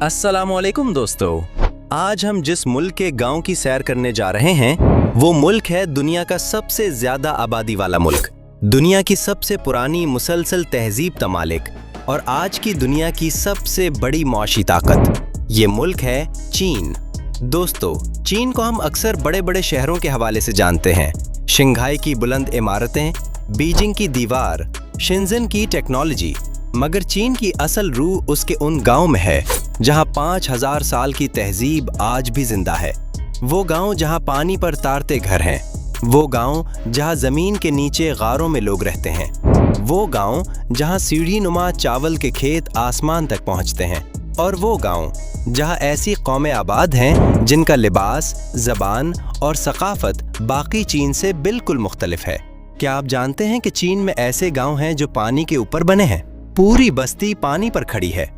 अस्सलामुअलैकुम दोस्तों, आज हम जिस मुल्क के गांव की सैर करने जा रहे हैं वो मुल्क है दुनिया का सबसे ज्यादा आबादी वाला मुल्क, दुनिया की सबसे पुरानी मुसलसल तहजीब तमालिक और आज की दुनिया की सबसे बड़ी मौशी ताकत। ये मुल्क है चीन। दोस्तों, चीन को हम अक्सर बड़े बड़े शहरों के हवाले से जानते हैं, शंघाई की बुलंद इमारतें, बीजिंग की दीवार, शेंजन की टेक्नोलॉजी। मगर चीन की असल रूह उसके उन गांव में है जहां 5000 साल की तहजीब आज भी जिंदा है। वो गांव जहां पानी पर तारते घर हैं, वो गांव जहां जमीन के नीचे गारों में लोग रहते हैं, वो गांव जहां सीढ़ी नुमा चावल के खेत आसमान तक पहुंचते हैं, और वो गांव जहां ऐसी कौमें आबाद हैं जिनका लिबास, ज़बान और सकाफत बाकी चीन से बिल्कुल मुख्तलिफ है। क्या आप जानते हैं कि चीन में ऐसे गांव हैं जो पानी के ऊपर बने हैं? पूरी बस्ती पानी पर खड़ी है।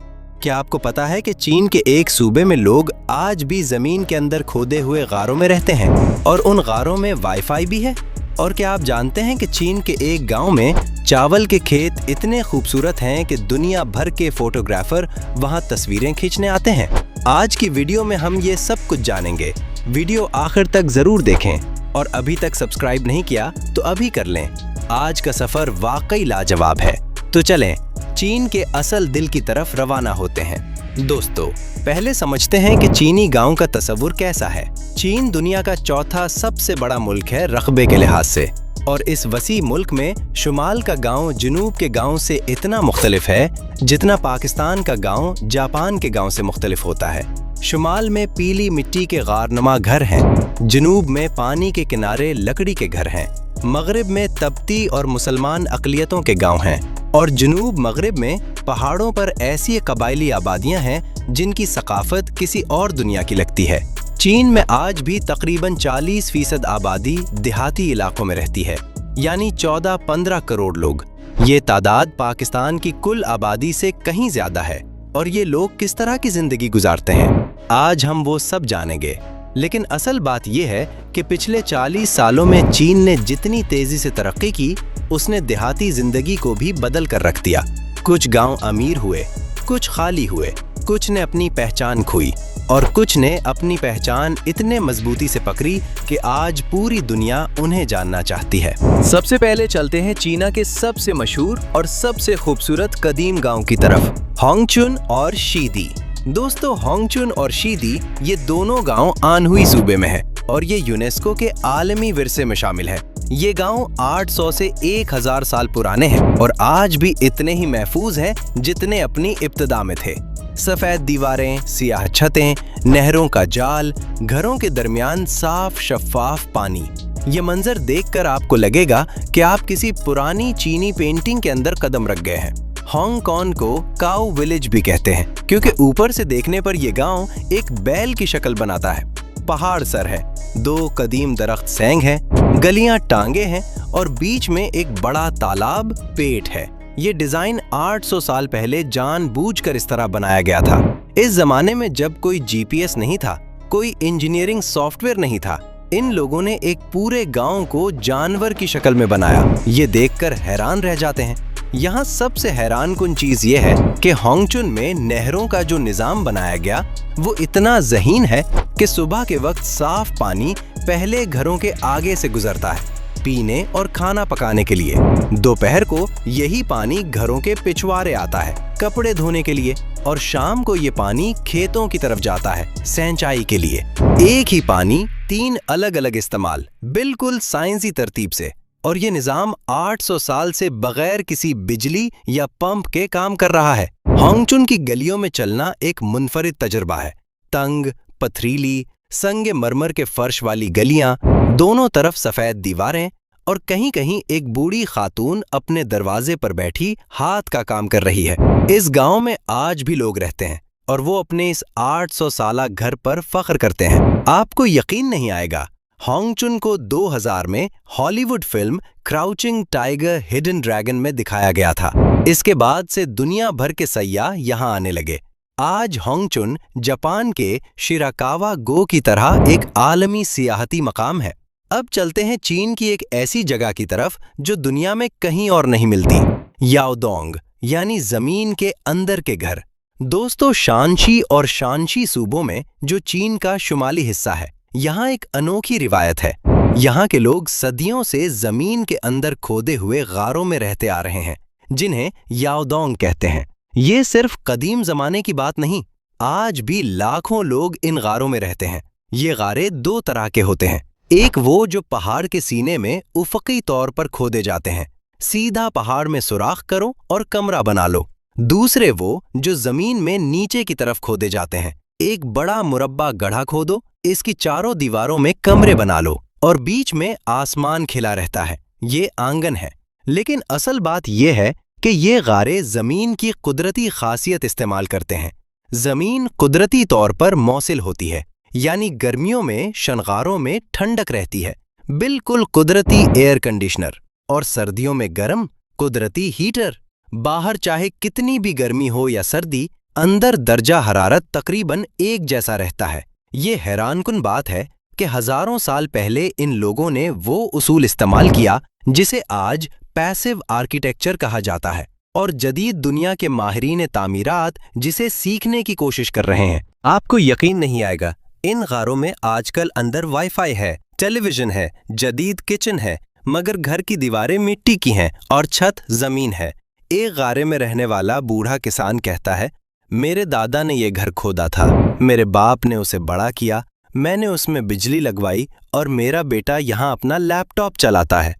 क्या आपको पता है कि चीन के एक सूबे में लोग आज भी जमीन के अंदर खोदे हुए गारों में रहते हैं और उन गारों में वाईफाई भी है? और क्या आप जानते हैं कि चीन के एक गांव में चावल के खेत इतने खूबसूरत हैं कि दुनिया भर के फोटोग्राफर वहां तस्वीरें खींचने आते हैं? आज की वीडियो में हम ये सब कुछ जानेंगे। वीडियो आखिर तक जरूर देखें और अभी तक सब्सक्राइब नहीं किया तो अभी कर लें। आज का सफर वाकई लाजवाब है। तो चलें चीन के असल दिल की तरफ रवाना होते हैं। दोस्तों, पहले समझते हैं कि चीनी गांव का तस्वुर कैसा है। चीन दुनिया का चौथा सबसे बड़ा मुल्क है रकबे के लिहाज से, और इस वसी मुल्क में शुमाल का गांव जुनूब के गांव से इतना मुख्तलिफ है जितना पाकिस्तान का गांव जापान के गांव से मुख्तलिफ होता है। शुमाल में पीली मिट्टी के गारनुमा घर हैं, जुनूब में पानी के किनारे लकड़ी के घर हैं, मगरिब में तबती और मुसलमान अक़लियतों के गांव हैं, और जुनूब मगरिब में पहाड़ों पर ऐसी कबायली आबादियां हैं जिनकी सकाफत किसी और दुनिया की लगती है। चीन में आज भी तकरीबन 40% आबादी देहाती इलाकों में रहती है, यानी 14-15 करोड़ लोग। ये तादाद पाकिस्तान की कुल आबादी से कहीं ज्यादा है। और ये लोग किस तरह की जिंदगी गुजारते हैं, आज हम वो सब जानेंगे। लेकिन असल बात यह है कि पिछले 40 सालों में चीन ने जितनी तेजी से तरक्की की, उसने देहाती जिंदगी को भी बदल कर रख दिया। कुछ गांव अमीर हुए, कुछ खाली हुए, कुछ ने अपनी पहचान खोई और कुछ ने अपनी पहचान इतने मजबूती से पकड़ी कि आज पूरी दुनिया उन्हें जानना चाहती है। सबसे पहले चलते हैं चीना के सबसे मशहूर और सबसे खूबसूरत कदीम गांव की तरफ, होंगचुन और शीदी। दोस्तों, होंगचुन और शीदी ये दोनों गांव आनहुई सूबे में है और ये यूनेस्को के आलमी विरसे में शामिल है। ये गांव 800 से 1000 साल पुराने हैं और आज भी इतने ही महफूज हैं जितने अपनी इब्तिदा में थे। सफेद दीवारें, सियाह छतें, नहरों का जाल, घरों के दरमियान साफ शफाफ पानी। ये मंजर देखकर आपको लगेगा कि आप किसी पुरानी चीनी पेंटिंग के अंदर कदम रख गए हैं। हांगकांग को काऊ विलेज भी कहते हैं क्योंकि ऊपर से देखने पर यह गांव एक बैल की शक्ल बनाता है। पहाड़ सर है, 2 कदीम दरख्त सेंग है, गलियां टांगे हैं और बीच में एक बड़ा तालाब पेट है। ये डिजाइन 800 साल पहले जानबूझकर इस तरह बनाया गया था। इस जमाने में जब कोई जीपीएस नहीं था, कोई इंजीनियरिंग सॉफ्टवेयर नहीं था, इन लोगों ने एक पूरे गांव को जानवर की शक्ल में बनाया। ये देखकर हैरान रह जाते हैं। यहाँ सबसे हैरानकुन चीज ये है कि होंगचुन में नहरों का जो निजाम बनाया गया वो इतना ज़हीन है कि सुबह के वक्त साफ पानी पहले घरों के आगे से गुजरता है पीने और खाना पकाने के लिए। दोपहर को यही पानी घरों के पिछवाड़े आता है कपड़े धोने के लिए, और शाम को ये पानी खेतों की तरफ जाता है सिंचाई के लिए। एक ही पानी 3 अलग अलग इस्तेमाल, बिल्कुल साइंसी तरतीब से। और ये निजाम 800 साल से बगैर किसी बिजली या पंप के काम कर रहा है। होंगचुन की गलियों में चलना एक मुनफरिद तजुर्बा है। तंग, पथरीली, संगे मरमर के फर्श वाली गलियां, दोनों तरफ सफेद दीवारें, और कहीं कहीं एक बूढ़ी खातून अपने दरवाजे पर बैठी हाथ का काम कर रही है। इस गांव में आज भी लोग रहते हैं और वो अपने इस 800 साला घर पर फख्र करते हैं। आपको यकीन नहीं आएगा, होंगचुन को 2000 में Hollywood film crouching tiger hidden dragon में दिखाया गया था। इसके बाद से दुनिया भर के सयाह यहाँ आने लगे। आज होंगचुन जापान के शिराकावा गो की तरह एक आलमी सियाहती मकाम है। अब चलते हैं चीन की एक ऐसी जगह की तरफ जो दुनिया में कहीं और नहीं मिलती, याओडोंग, यानी जमीन के अंदर के घर। दोस्तों, शांशी और शांशी सूबों में जो चीन का शुमाली हिस्सा है, यहाँ एक अनोखी रिवायत है। यहाँ के लोग सदियों से जमीन के अंदर खोदे हुए गारों में रहते आ रहे हैं, जिन्हें याओदोंग कहते हैं। ये सिर्फ कदीम जमाने की बात नहीं, आज भी लाखों लोग इन गारों में रहते हैं। ये गारे दो तरह के होते हैं। एक वो जो पहाड़ के सीने में उफकी तौर पर खोदे जाते हैं, सीधा पहाड़ में सुराख करो और कमरा बना लो। दूसरे वो जो जमीन में नीचे की तरफ खोदे जाते हैं, एक बड़ा मुरब्बा गड्ढा खोदो, इसकी चारों दीवारों में कमरे बना लो और बीच में आसमान खिला रहता है। ये आंगन है। लेकिन असल बात यह है कि ये गारे जमीन की कुदरती खासियत इस्तेमाल करते हैं। जमीन कुदरती तौर पर मौसिल होती है, यानी गर्मियों में शनगारों में ठंडक रहती है, बिल्कुल कुदरती एयर कंडीशनर, और सर्दियों में गर्म कुदरती हीटर। बाहर चाहे कितनी भी गर्मी हो या सर्दी, अंदर दर्जा हरारत तकरीबन एक जैसा रहता है। ये हैरानकुन बात है कि हजारों साल पहले इन लोगों ने वो उसूल इस्तेमाल किया जिसे आज पैसिव आर्किटेक्चर कहा जाता है, और जदीद दुनिया के माहिरीन तामीरात जिसे सीखने की कोशिश कर रहे हैं। आपको यकीन नहीं आएगा, इन गारों में आजकल अंदर वाईफाई है, टेलीविजन है, जदीद किचन है, मगर घर की दीवारें मिट्टी की हैं और छत जमीन है। एक गारे में रहने वाला बूढ़ा किसान कहता है, मेरे दादा ने ये घर खोदा था, मेरे बाप ने उसे बड़ा किया, मैंने उसमें बिजली लगवाई और मेरा बेटा यहाँ अपना लैपटॉप चलाता है।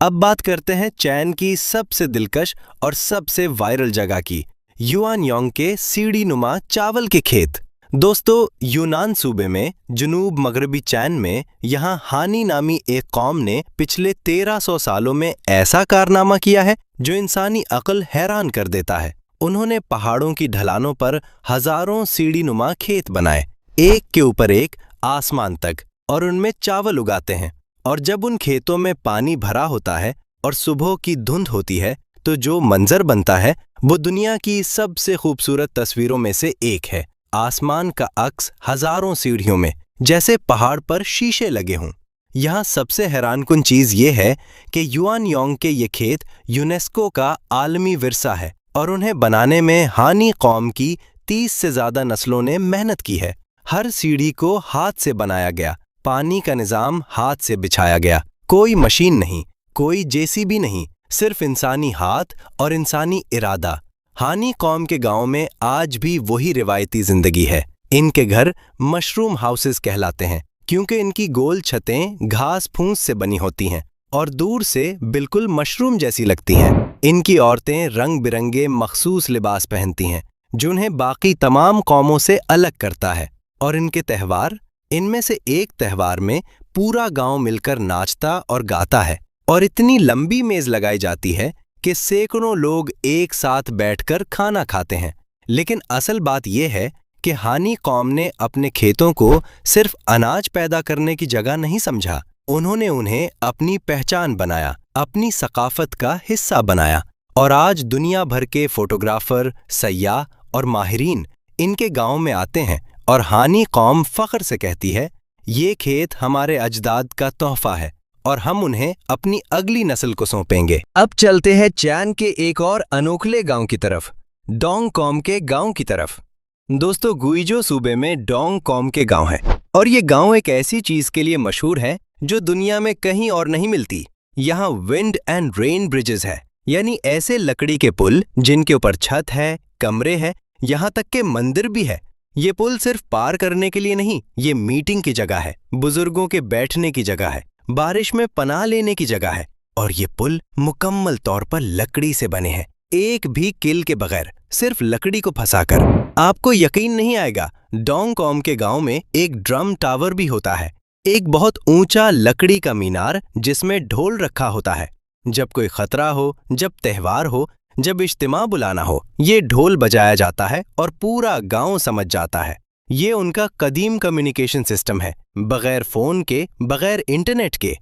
अब बात करते हैं चैन की सबसे दिलकश और सबसे वायरल जगह की, युआनयांग के सीढ़ी नुमा चावल के खेत। दोस्तों, यूनान सूबे में जुनूब मगरबी चैन में यहाँ हानी नामी एक कौम ने पिछले 1300 सालों में ऐसा कारनामा किया है जो इंसानी अक्ल हैरान कर देता है। उन्होंने पहाड़ों की ढलानों पर हजारों सीढ़ी नुमा खेत बनाए, एक के ऊपर एक आसमान तक, और उनमें चावल उगाते हैं। और जब उन खेतों में पानी भरा होता है और सुबह की धुंध होती है, तो जो मंजर बनता है वो दुनिया की सबसे खूबसूरत तस्वीरों में से एक है। आसमान का अक्स हजारों सीढ़ियों में, जैसे पहाड़ पर शीशे लगे हों। यहाँ सबसे हैरानकुन चीज ये है कि युआनयांग के ये खेत यूनेस्को का आलमी विरसा है, और उन्हें बनाने में हानी कौम की 30 से ज्यादा नस्लों ने मेहनत की है। हर सीढ़ी को हाथ से बनाया गया, पानी का निजाम हाथ से बिछाया गया, कोई मशीन नहीं, कोई जेसीबी नहीं, सिर्फ इंसानी हाथ और इंसानी इरादा। हानी कौम के गांव में आज भी वही रिवायती जिंदगी है। इनके घर मशरूम हाउसेस कहलाते हैं, क्योंकि इनकी गोल छतें घास फूस से बनी होती हैं और दूर से बिल्कुल मशरूम जैसी लगती हैं। इनकी औरतें रंग बिरंगे मखसूस लिबास पहनती हैं, जो उन्हें बाकी तमाम कौमों से अलग करता है। और इनके त्यौहार, इनमें से एक त्यौहार में पूरा गांव मिलकर नाचता और गाता है, और इतनी लंबी मेज लगाई जाती है कि सैकड़ों लोग एक साथ बैठकर खाना खाते हैं। लेकिन असल बात यह है कि हानी कौम ने अपने खेतों को सिर्फ अनाज पैदा करने की जगह नहीं समझा, उन्होंने उन्हें अपनी पहचान बनाया, अपनी सकाफत का हिस्सा बनाया। और आज दुनिया भर के फोटोग्राफर, सयाह और माहिरीन इनके गांव में आते हैं, और हानी कौम फख्र से कहती है, ये खेत हमारे अजदाद का तोहफा है और हम उन्हें अपनी अगली नस्ल को सौंपेंगे। अब चलते हैं चैन के एक और अनोखले गांव की तरफ, डोंग कौम के गांव की तरफ। दोस्तों, गुइजो सूबे में डोंग कौम के गांव है, और ये गांव एक ऐसी चीज के लिए मशहूर है जो दुनिया में कहीं और नहीं मिलती। यहाँ विंड एंड रेन ब्रिजेस है, यानी ऐसे लकड़ी के पुल जिनके ऊपर छत है, कमरे हैं, यहाँ तक के मंदिर भी है। ये पुल सिर्फ पार करने के लिए नहीं, ये मीटिंग की जगह है, बुजुर्गों के बैठने की जगह है, बारिश में पनाह लेने की जगह है। और ये पुल मुकम्मल तौर पर लकड़ी से बने हैं, एक भी किल के बगैर, सिर्फ लकड़ी को फंसाकर। आपको यकीन नहीं आएगा, डोंग कौम के गांव में एक ड्रम टावर भी होता है, एक बहुत ऊंचा लकड़ी का मीनार जिसमें ढोल रखा होता है। जब कोई खतरा हो, जब त्यौहार हो, जब इज्तिमा बुलाना हो, ये ढोल बजाया जाता है और पूरा गांव समझ जाता है। ये उनका कदीम कम्युनिकेशन सिस्टम है, बगैर फोन के, बगैर इंटरनेट के।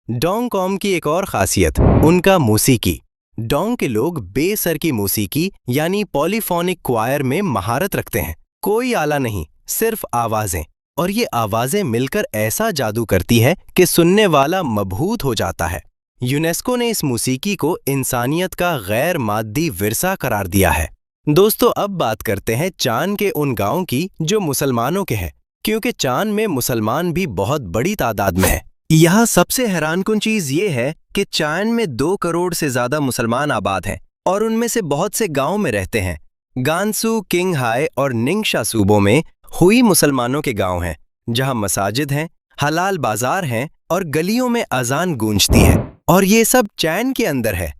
डोंग कौम की एक और खासियत, उनका मौसीकी। डोंग के लोग बेसर की मौसीकी यानी पॉलीफोनिक क्वायर में महारत रखते हैं। कोई आला नहीं, सिर्फ आवाजें, और ये आवाजें मिलकर ऐसा जादू करती है कि सुनने वाला मबहूत हो जाता है। यूनेस्को ने इस मौसीकी को इंसानियत का गैर मादी विरसा करार दिया है। दोस्तों अब बात करते हैं चांद के उन गांव की जो मुसलमानों के हैं, क्योंकि चांद में मुसलमान भी बहुत बड़ी तादाद में है। यहाँ सबसे हैरानकुन चीज ये है कि चांद में 2 करोड़ से ज्यादा मुसलमान आबाद हैं और उनमें से बहुत से गांव में रहते हैं। गांसू, किंगहाई और निंगशा सूबों में हुई मुसलमानों के गांव हैं, जहां मसाजिद हैं, हलाल बाजार हैं और गलियों में अजान गूंजती है, और ये सब चांद के अंदर है।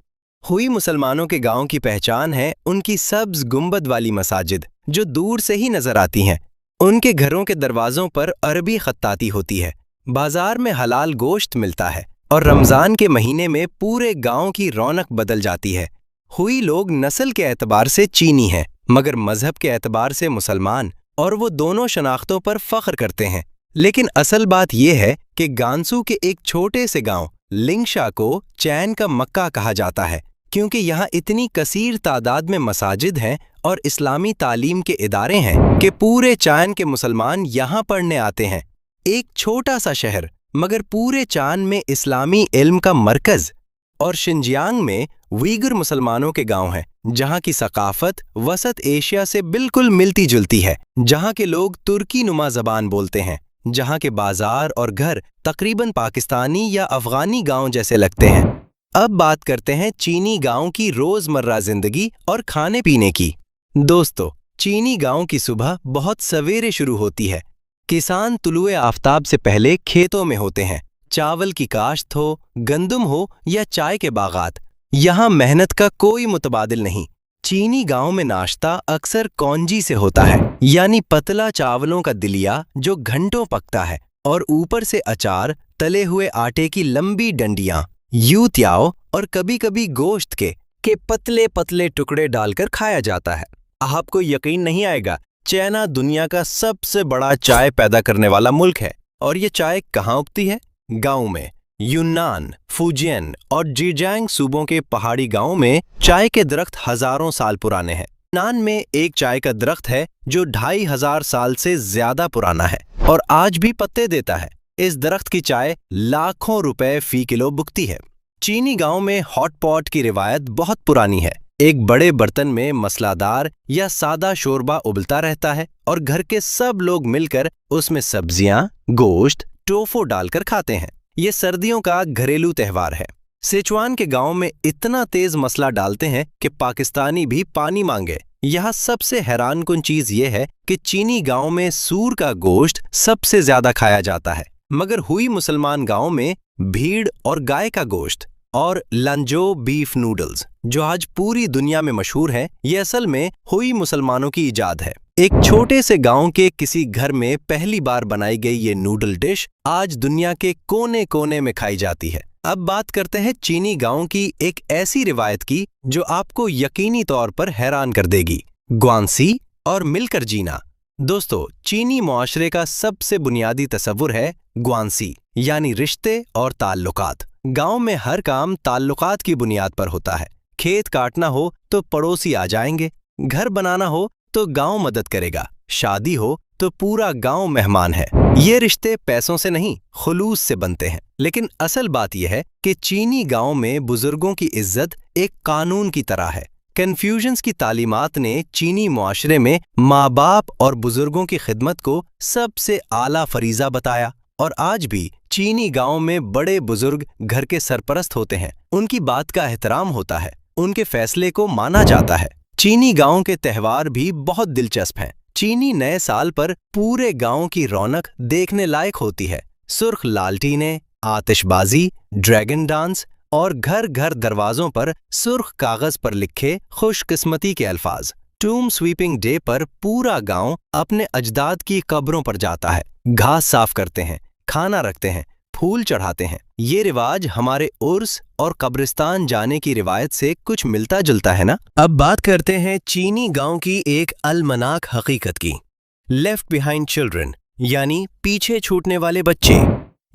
हुई मुसलमानों के गांव की पहचान है उनकी सब्ज गुंबद वाली मसाजिद जो दूर से ही नजर आती हैं। उनके घरों के दरवाजों पर अरबी खत्ताती होती है। बाजार में हलाल गोश्त मिलता है और रमजान के महीने में पूरे गांव की रौनक बदल जाती है। हुई लोग नस्ल के एतबार से चीनी हैं, मगर मजहब के एतबार से मुसलमान, और वो दोनों शनाख्तों पर फख्र करते हैं। लेकिन असल बात यह है कि गांसू के एक छोटे से गांव लिंगशा को चैन का मक्का कहा जाता है, क्योंकि यहाँ इतनी कसीर तादाद में मसाजिद हैं और इस्लामी तालीम के इदारे हैं कि पूरे चांद के मुसलमान यहाँ पढ़ने आते हैं। एक छोटा सा शहर, मगर पूरे चांद में इस्लामी इल्म का मरकज। और शिनजियांग में उइगर मुसलमानों के गांव हैं, जहाँ की सकाफत वसत एशिया से बिल्कुल मिलती जुलती है, जहाँ के लोग तुर्की नुमा ज़बान बोलते हैं, जहाँ के बाजार और घर तकरीबन पाकिस्तानी या अफगानी गांव जैसे लगते हैं। अब बात करते हैं चीनी गांव की रोजमर्रा जिंदगी और खाने पीने की। दोस्तों, चीनी गांव की सुबह बहुत सवेरे शुरू होती है। किसान तुलुए आफताब से पहले खेतों में होते हैं। चावल की काश्त हो, गंदम हो या चाय के बागात, यहाँ मेहनत का कोई मुतबादिल नहीं। चीनी गांव में नाश्ता अक्सर कौंजी से होता है, यानी पतला चावलों का दलिया जो घंटों पकता है, और ऊपर से अचार, तले हुए आटे की लंबी डंडियां, यूत्याओ और कभी कभी गोश्त के पतले पतले टुकड़े डालकर खाया जाता है। आपको यकीन नहीं आएगा, चाइना दुनिया का सबसे बड़ा चाय पैदा करने वाला मुल्क है। और ये चाय कहाँ उगती है? गांव में। यूनान, फुजियन और जीजियांग सूबों के पहाड़ी गांवों में चाय के दरख्त हजारों साल पुराने हैं। यूनान में एक चाय का दरख्त है जो 2500 साल से ज्यादा पुराना है और आज भी पत्ते देता है। इस दरख्त की चाय लाखों रुपए फी किलो बिकती है। चीनी गांव में हॉट पॉट की रिवायत बहुत पुरानी है। एक बड़े बर्तन में मसलादार या सादा शोरबा उबलता रहता है और घर के सब लोग मिलकर उसमें सब्जियां, गोश्त, टोफू डालकर खाते हैं। ये सर्दियों का घरेलू त्योहार है। सिचुआन के गांव में इतना तेज मसला डालते हैं कि पाकिस्तानी भी पानी मांगे। यहाँ सबसे हैरानकुन चीज ये है कि चीनी गांव में सूर का गोश्त सबसे ज्यादा खाया जाता है, मगर हुई मुसलमान गांव में भीड़ और गाय का गोश्त। और लंजो बीफ नूडल्स जो आज पूरी दुनिया में मशहूर है, ये असल में हुई मुसलमानों की इजाद है। एक छोटे से गांव के किसी घर में पहली बार बनाई गई ये नूडल डिश आज दुनिया के कोने कोने में खाई जाती है। अब बात करते हैं चीनी गांव की एक ऐसी रिवायत की जो आपको यकीनी तौर पर हैरान कर देगी, ग्वांसी और मिलकर जीना। दोस्तों, चीनी मुआशरे का सबसे बुनियादी तसव्वुर है ग्वांसी, यानी रिश्ते और ताल्लुकात। गांव में हर काम ताल्लुकात की बुनियाद पर होता है। खेत काटना हो तो पड़ोसी आ जाएंगे, घर बनाना हो तो गांव मदद करेगा, शादी हो तो पूरा गांव मेहमान है। ये रिश्ते पैसों से नहीं, खुलूस से बनते हैं। लेकिन असल बात यह है कि चीनी गांव में बुजुर्गों की इज्जत एक कानून की तरह है। कन्फ्यूशंस की तालीमात ने चीनी मुआशरे में माँ बाप और बुजुर्गों की खिदमत को सबसे आला फरीजा बताया। और आज भी चीनी गांव में बड़े बुजुर्ग घर के सरपरस्त होते हैं। उनकी बात का एहतराम होता है, उनके फैसले को माना जाता है। चीनी गांव के त्योहार भी बहुत दिलचस्प हैं। चीनी नए साल पर पूरे गांव की रौनक देखने लायक होती है। सुर्ख लालटीनें, आतिशबाजी, ड्रैगन डांस और घर घर दरवाजों पर सुर्ख कागज पर लिखे खुशकिस्मती के अल्फाज। टूम स्वीपिंग डे पर पूरा गांव अपने अजदाद की कब्रों पर जाता है, घास साफ करते हैं, खाना रखते हैं, फूल चढ़ाते हैं। ये रिवाज हमारे उर्स और कब्रिस्तान जाने की रिवायत से कुछ मिलता जुलता है ना। अब बात करते हैं चीनी गांव की एक अलमनाक हकीकत की, लेफ्ट बिहाइंड चिल्ड्रन, यानी पीछे छूटने वाले बच्चे।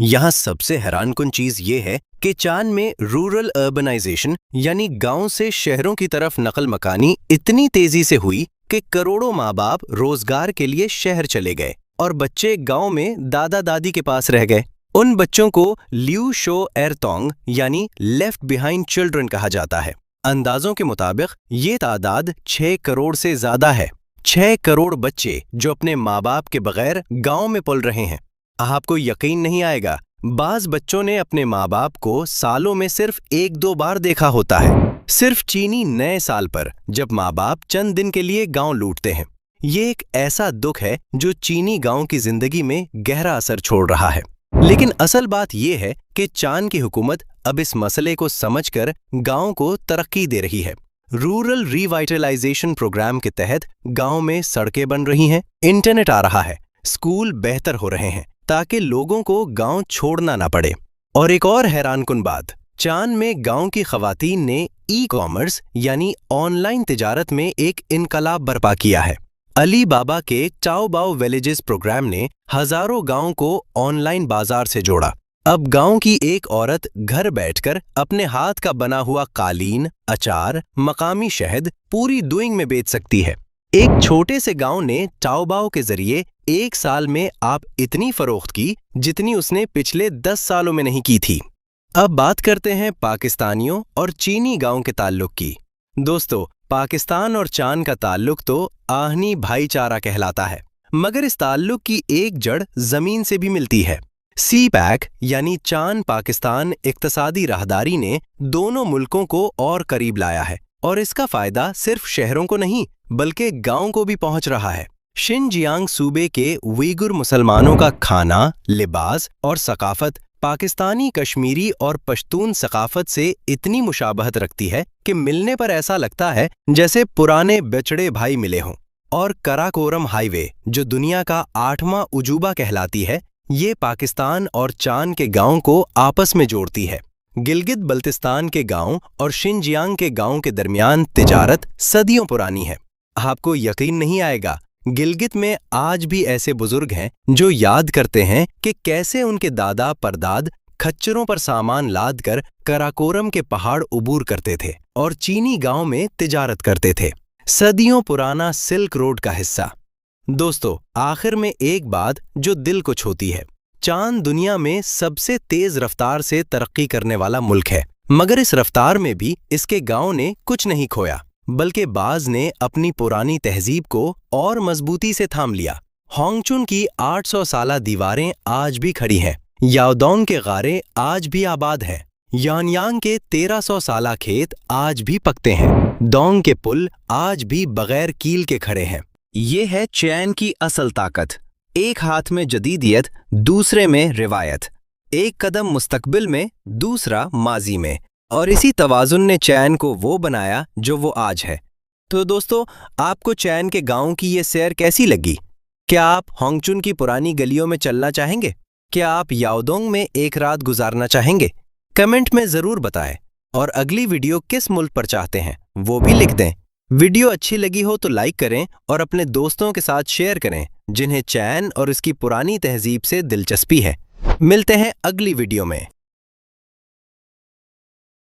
यहाँ सबसे हैरानकुन चीज ये है कि चांद में रूरल अर्बनाइजेशन यानी गांव से शहरों की तरफ नकल मकानी इतनी तेजी से हुई कि करोड़ों माँ बाप रोजगार के लिए शहर चले गए और बच्चे गांव में दादा दादी के पास रह गए। उन बच्चों को लियू शो एरतोंग यानी लेफ्ट बिहाइंड चिल्ड्रन कहा जाता है। अंदाजों के मुताबिक ये तादाद 6 करोड़ से ज्यादा है। 6 करोड़ बच्चे जो अपने माँ बाप के बगैर गांव में पल रहे हैं। आपको यकीन नहीं आएगा, बाज बच्चों ने अपने माँ बाप को सालों में सिर्फ 1-2 बार देखा होता है, सिर्फ चीनी नए साल पर, जब माँ बाप चंद दिन के लिए गांव लूटते हैं। ये एक ऐसा दुख है जो चीनी गांव की जिंदगी में गहरा असर छोड़ रहा है। लेकिन असल बात यह है कि चान की हुकूमत अब इस मसले को समझकर गांव को तरक्की दे रही है। रूरल रिवाइटलाइजेशन प्रोग्राम के तहत गांव में सड़कें बन रही हैं, इंटरनेट आ रहा है, स्कूल बेहतर हो रहे हैं ताकि लोगों को गांव छोड़ना ना पड़े। और एक और हैरानकुन बात, चान में गांव की खवातीन ने ई कॉमर्स यानी ऑनलाइन तिजारत में एक इनकलाब बर्पा किया है। अली बाबा के टाओबाओ विलेजेस प्रोग्राम ने हजारों गांवों को ऑनलाइन बाजार से जोड़ा। अब गांव की एक औरत घर बैठकर अपने हाथ का बना हुआ कालीन, अचार, मकामी शहद पूरी दुइंग में बेच सकती है। एक छोटे से गांव ने टाओबाओ के जरिए 1 साल में आप इतनी फरोख्त की जितनी उसने पिछले 10 सालों में नहीं की थी। अब बात करते हैं पाकिस्तानियों और चीनी गांव के ताल्लुक की। दोस्तों, पाकिस्तान और चान का ताल्लुक तो आहनी भाईचारा कहलाता है, मगर इस ताल्लुक की एक जड़ जमीन से भी मिलती है। सी पैक यानी चान पाकिस्तान इक्तसादी राहदारी ने दोनों मुल्कों को और करीब लाया है, और इसका फायदा सिर्फ शहरों को नहीं बल्कि गांव को भी पहुंच रहा है। शिनजियांग सूबे के उइगुर मुसलमानों का खाना, लिबास और सकाफत पाकिस्तानी कश्मीरी और पश्तून सकाफत से इतनी मुशाबहत रखती है कि मिलने पर ऐसा लगता है जैसे पुराने बचड़े भाई मिले हों। और कराकोरम हाईवे, जो दुनिया का 8वां उजूबा कहलाती है, ये पाकिस्तान और चान के गांव को आपस में जोड़ती है। गिलगित बल्तिस्तान के गांव और शिनजियांग के गांव के दरमियान तिजारत सदियों पुरानी है। आपको यकीन नहीं आएगा, गिलगित में आज भी ऐसे बुजुर्ग हैं जो याद करते हैं कि कैसे उनके दादा परदाद खच्चरों पर सामान लाद कर कराकोरम के पहाड़ उबूर करते थे और चीनी गांव में तिजारत करते थे। सदियों पुराना सिल्क रोड का हिस्सा। दोस्तों, आखिर में एक बात जो दिल को छूती है, चान दुनिया में सबसे तेज रफ्तार से तरक्की करने वाला मुल्क है, मगर इस रफ्तार में भी इसके गांव ने कुछ नहीं खोया, बल्कि बाज ने अपनी पुरानी तहजीब को और मजबूती से थाम लिया। होंगचुन की 800 साला दीवारें आज भी खड़ी हैं, याओडोंग के गारे आज भी आबाद हैं, यानयांग के 1300 साला खेत आज भी पकते हैं, डोंग के पुल आज भी बगैर कील के खड़े हैं। ये है चैन की असल ताकत। एक हाथ में जदीदियत, दूसरे में रिवायत, एक कदम मुस्तकबिल में, दूसरा माजी में, और इसी तवाजुन ने चैन को वो बनाया जो वो आज है। तो दोस्तों, आपको चैन के गांव की ये सैर कैसी लगी? क्या आप होंगचुन की पुरानी गलियों में चलना चाहेंगे? क्या आप याओडोंग में एक रात गुजारना चाहेंगे? कमेंट में जरूर बताएं। और अगली वीडियो किस मुल्क पर चाहते हैं वो भी लिख दें। वीडियो अच्छी लगी हो तो लाइक करें और अपने दोस्तों के साथ शेयर करें जिन्हें चैन और इसकी पुरानी तहजीब से दिलचस्पी है। मिलते हैं अगली वीडियो में।